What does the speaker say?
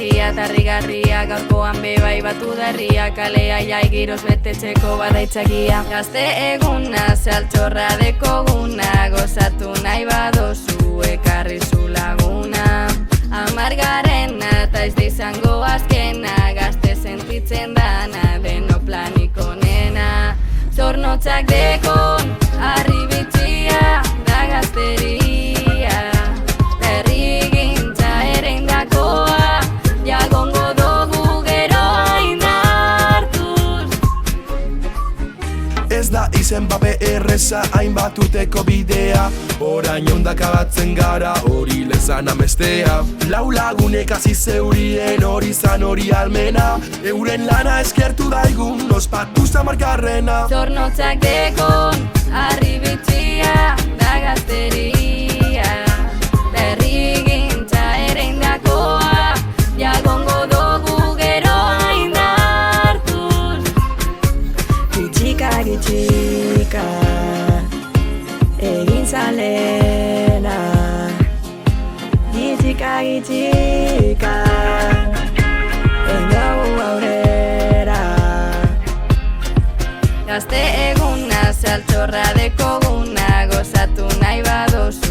berria tarrigarria, gaurkoan bebai batu darria, kalea jai giroz betetzeko badaitzakia. Gazte eguna, saltxorra dekoguna, gozatu nahi badozu ekarri zu laguna. Amargarena eta ez izango azkena, gazte sentitzen dana, deno planiko nena. Zornotzak dekon, harri bitxia, da gazteria. Berrigintza erendakoa, jagongo dugu geroa indartuz. Ez da izen bape erreza, hainbat urteko bidea. Orain ondaka batzen gara, hori lezan amestea. Lau lagunek hasi zeurien, hori zan hori almena. Euren lana eskertu daigun, ospatuza markarrena. Zornotzak dekon, harri bitxia, da gazteria. Berrigintza erendakoa, jagongo dugu geroa indartuz. Gitxika, gitxika, egin zalena. Gitxika, gitxika, engagu aurrera. Gazte eguna, saltxorra dekoguna, gozatu nahi badozu